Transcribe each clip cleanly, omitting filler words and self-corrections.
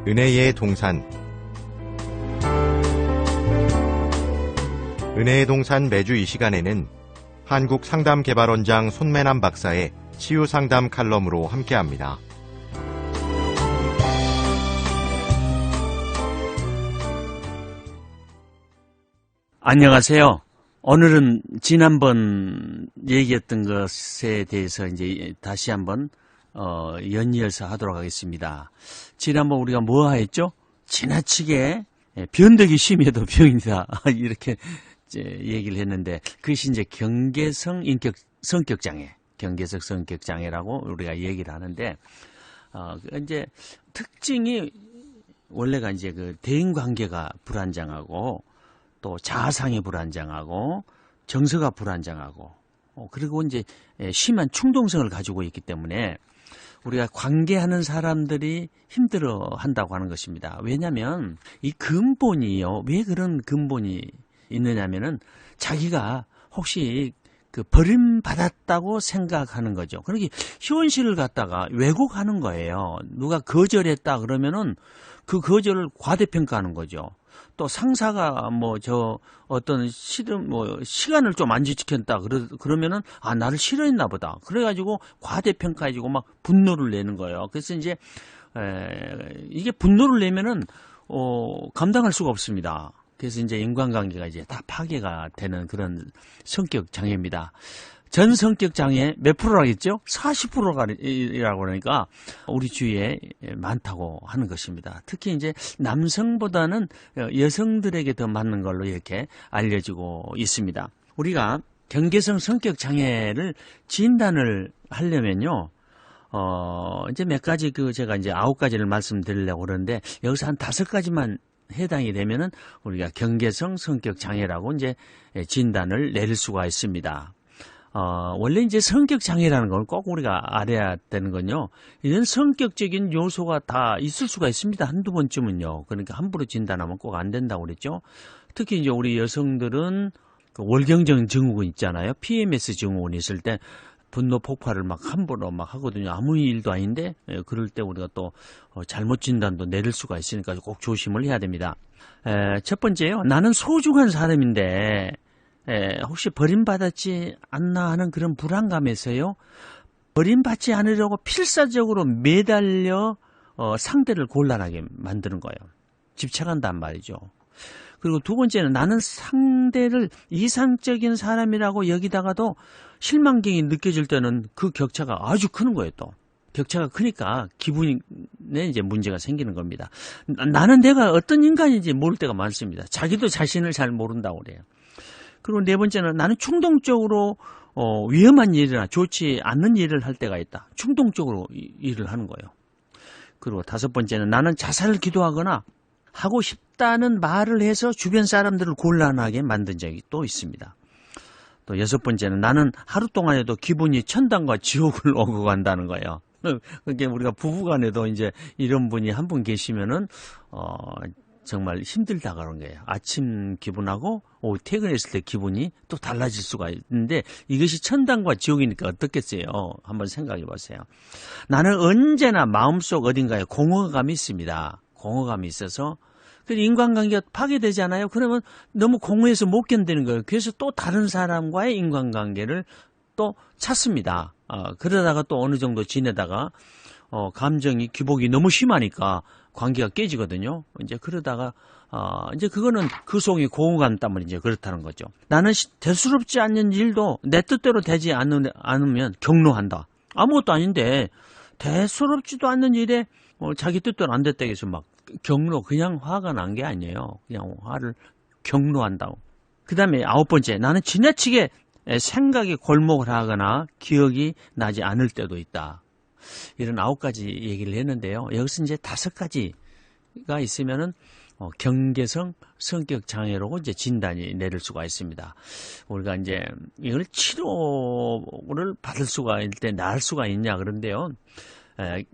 은혜의 동산. 은혜의 동산 매주 이 시간에는 한국상담개발원장 손매남 박사의 치유상담 칼럼으로 함께합니다. 안녕하세요. 오늘은 지난번 얘기했던 것에 대해서 이제 다시 한번 연이어서 하도록 하겠습니다. 지난번 우리가 뭐 했죠? 지나치게 변덕이 심해도 병이다 이렇게 얘기를 했는데, 그것이 이제 경계성 성격 장애, 경계성 성격 장애라고 우리가 얘기를 하는데, 이제 특징이 원래가 이제 그 대인 관계가 불안정하고, 또 자아상이 불안정하고, 정서가 불안정하고, 그리고 이제 심한 충동성을 가지고 있기 때문에 우리가 관계하는 사람들이 힘들어 한다고 하는 것입니다. 왜냐하면 이 근본이요, 왜 그런 근본이 있느냐면은 자기가 혹시 그 버림받았다고 생각하는 거죠. 그러기 현실을 갖다가 왜곡하는 거예요. 누가 거절했다 그러면은 그 거절을 과대평가하는 거죠. 또 상사가 어떤 시간을 좀 안 지켰다 그러면은 나를 싫어했나 보다. 그래가지고 과대평가해주고 막 분노를 내는 거예요. 그래서 이제 이게 분노를 내면은 감당할 수가 없습니다. 그래서 이제 인간관계가 이제 다 파괴가 되는 그런 성격 장애입니다. 전 성격 장애 몇 프로라겠죠? 40%라고 그러니까 우리 주위에 많다고 하는 것입니다. 특히 이제 남성보다는 여성들에게 더 맞는 걸로 이렇게 알려지고 있습니다. 우리가 경계성 성격 장애를 진단을 하려면요, 이제 몇 가지 제가 이제 9가지를 말씀드리려고 그러는데, 여기서 한 5가지만 해당이 되면은 우리가 경계성 성격 장애라고 이제 진단을 내릴 수가 있습니다. 원래 이제 성격 장애라는 건 꼭 우리가 알아야 되는 건요, 이런 성격적인 요소가 다 있을 수가 있습니다. 한두 번쯤은요. 그러니까 함부로 진단하면 꼭 안 된다고 그랬죠. 특히 이제 우리 여성들은 그 월경정 증후군 있잖아요. PMS 증후군이 있을 때 분노 폭발을 막 함부로 막 하거든요. 아무 일도 아닌데, 그럴 때 우리가 또 잘못 진단도 내릴 수가 있으니까 꼭 조심을 해야 됩니다. 첫 번째요, 나는 소중한 사람인데 혹시 버림받았지 않나 하는 그런 불안감에서요, 버림받지 않으려고 필사적으로 매달려 상대를 곤란하게 만드는 거예요. 집착한단 말이죠. 그리고 두 번째는 나는 상대를 이상적인 사람이라고 여기다가도 실망감이 느껴질 때는 그 격차가 아주 크는 거예요. 또 격차가 크니까 기분에 이제 문제가 생기는 겁니다. 나는 내가 어떤 인간인지 모를 때가 많습니다. 자기도 자신을 잘 모른다고 그래요. 그리고 네 번째는 나는 충동적으로 위험한 일이나 좋지 않는 일을 할 때가 있다. 충동적으로 일을 하는 거예요. 그리고 다섯 번째는 나는 자살을 기도하거나 하고 싶다는 말을 해서 주변 사람들을 곤란하게 만든 적이 또 있습니다. 또 여섯 번째는 나는 하루 동안에도 기분이 천당과 지옥을 오고 간다는 거예요. 그게 우리가 부부간에도 이제 이런 분이 한 분 계시면은 정말 힘들다 그런 거예요. 아침 기분하고 오후 퇴근했을 때 기분이 또 달라질 수가 있는데, 이것이 천당과 지옥이니까 어떻겠어요? 한번 생각해 보세요. 나는 언제나 마음속 어딘가에 공허감이 있습니다. 공허감이 있어서 인간관계가 파괴되잖아요. 그러면 너무 공허해서 못 견디는 거예요. 그래서 또 다른 사람과의 인간관계를 또 찾습니다. 그러다가 또 어느 정도 지내다가 감정이 기복이 너무 심하니까 관계가 깨지거든요. 이제 그러다가 이제 그거는 그 속에 공허감 때문에 이제 그렇다는 거죠. 나는 대수롭지 않는 일도 내 뜻대로 되지 않으면 격노한다. 아무것도 아닌데 대수롭지도 않는 일에 자기 뜻대로 안 됐다고 해서 막 격노, 그냥 화가 난 게 아니에요. 그냥 화를 격노한다고. 그 다음에 9번째, 나는 지나치게 생각에 골목을 하거나 기억이 나지 않을 때도 있다. 이런 9가지 얘기를 했는데요. 여기서 이제 5가지가 있으면은 경계성 성격 장애로 이제 진단이 내릴 수가 있습니다. 우리가 이제 이걸 치료를 받을 수가 있을 때 나을 수가 있냐 그런데요.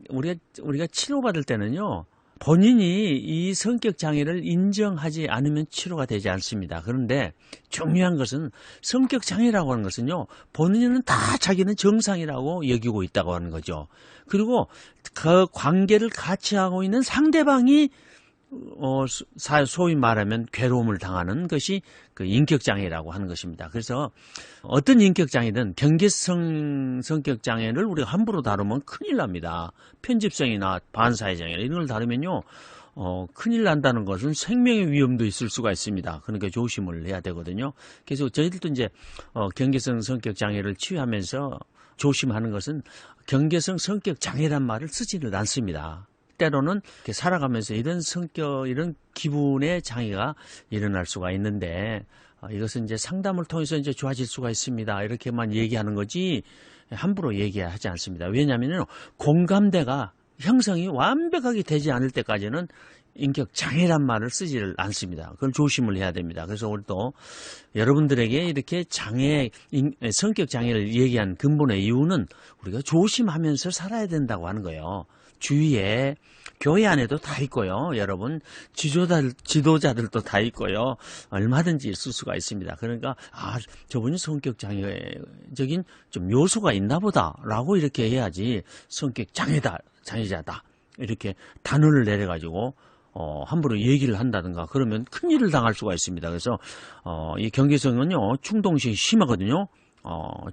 우리가 치료받을 때는요, 본인이 이 성격 장애를 인정하지 않으면 치료가 되지 않습니다. 그런데 중요한 것은 성격 장애라고 하는 것은요, 본인은 다 자기는 정상이라고 여기고 있다고 하는 거죠. 그리고 그 관계를 같이 하고 있는 상대방이 소위 말하면 괴로움을 당하는 것이 그 인격장애라고 하는 것입니다. 그래서 어떤 인격장애든 경계성 성격장애를 우리가 함부로 다루면 큰일 납니다. 편집성이나 반사회장애 이런 걸 다루면요, 큰일 난다는 것은 생명의 위험도 있을 수가 있습니다. 그러니까 조심을 해야 되거든요. 그래서 저희들도 이제 경계성 성격장애를 치유하면서 조심하는 것은 경계성 성격장애란 말을 쓰지를 않습니다. 때로는 이렇게 살아가면서 이런 성격, 이런 기분의 장애가 일어날 수가 있는데, 이것은 이제 상담을 통해서 이제 좋아질 수가 있습니다. 이렇게만 얘기하는 거지, 함부로 얘기하지 않습니다. 왜냐하면 공감대가 형성이 완벽하게 되지 않을 때까지는 인격 장애란 말을 쓰지를 않습니다. 그걸 조심을 해야 됩니다. 그래서 오늘 또 여러분들에게 이렇게 성격 장애를 얘기한 근본의 이유는 우리가 조심하면서 살아야 된다고 하는 거예요. 주위에 교회 안에도 다 있고요. 여러분 지도자들도 다 있고요. 얼마든지 있을 수가 있습니다. 그러니까 저분이 성격 장애적인 좀 요소가 있나 보다라고 이렇게 해야지 성격 장애자다 이렇게 단어를 내려가지고 함부로 얘기를 한다든가 그러면 큰일을 당할 수가 있습니다. 그래서 이 경계성은요, 충동성이 심하거든요.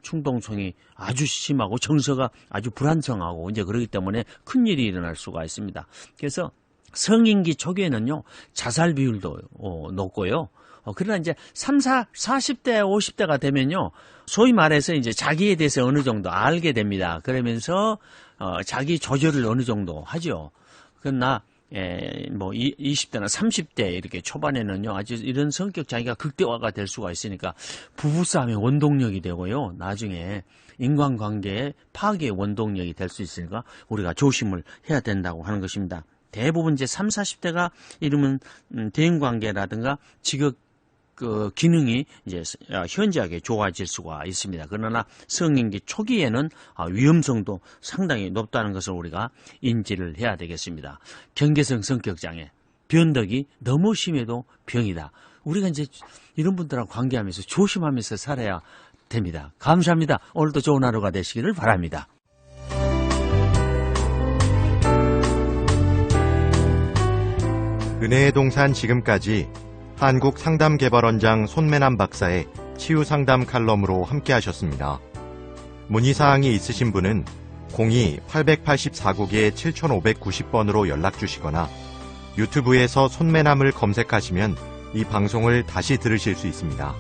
충동성이 아주 심하고 정서가 아주 불안정하고 이제 그렇기 때문에 큰일이 일어날 수가 있습니다. 그래서 성인기 초기에는요, 자살 비율도 높고요. 그러나 이제 40대, 50대가 되면요, 소위 말해서 이제 자기에 대해서 어느 정도 알게 됩니다. 그러면서 자기 조절을 어느 정도 하죠. 그러나 20대나 30대 이렇게 초반에는요, 아주 이런 성격 장애가 극대화가 될 수가 있으니까 부부싸움의 원동력이 되고요, 나중에 인간관계의 파괴의 원동력이 될 수 있으니까 우리가 조심을 해야 된다고 하는 것입니다. 대부분 이제 30, 40대가 이러면 대인관계라든가 직업 기능이 이제 현저하게 좋아질 수가 있습니다. 그러나 성인기 초기에는 위험성도 상당히 높다는 것을 우리가 인지를 해야 되겠습니다. 경계성 성격장애, 변덕이 너무 심해도 병이다. 우리가 이제 이런 분들하고 관계하면서 조심하면서 살아야 됩니다. 감사합니다. 오늘도 좋은 하루가 되시기를 바랍니다. 은혜의 동산 지금까지 한국상담개발원장 손매남 박사의 치유상담 칼럼으로 함께하셨습니다. 문의사항이 있으신 분은 02-884국에 7590번으로 연락주시거나 유튜브에서 손매남을 검색하시면 이 방송을 다시 들으실 수 있습니다.